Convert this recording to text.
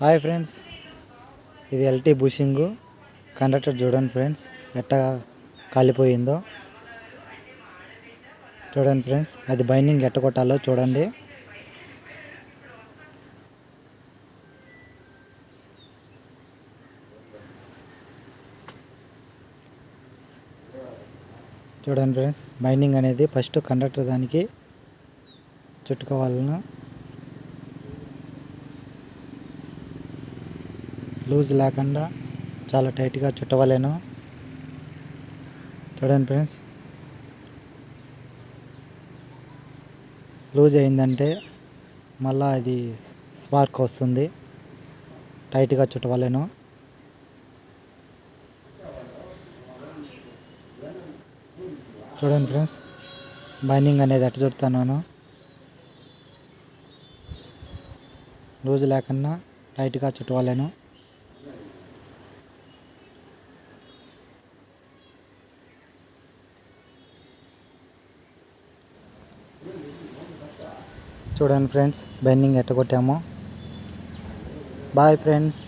Hi friends, ఇది LT bushing conductor చూడండి friends, ఎట్టా కాలిపోయిందో చూడండి ఫ్రెండ్స్. అది బైండింగ్ ఎట్ట కొట్టాలో చూడండి. చూడండి ఫ్రెండ్స్, బైండింగ్ అనేది ఫస్ట్ కండక్టర్ దానికి చుట్టుకోవాలను. లూజ్ లేకుండా చాలా టైట్గా చుట్టవలేను. చూడండి ఫ్రెండ్స్, లూజ్ అయిందంటే మళ్ళీ అది స్పార్క్ వస్తుంది. టైట్గా చుట్టవలేను. చూడండి ఫ్రెండ్స్, బైండింగ్ అనేది ఎట్ట చుడుతున్నాను. లూజ్ లేకుండా టైట్గా చుట్టవలేను. చూడండి ఫ్రెండ్స్, బైండింగ్ ఎట్ట కొట్టామో. Bye friends.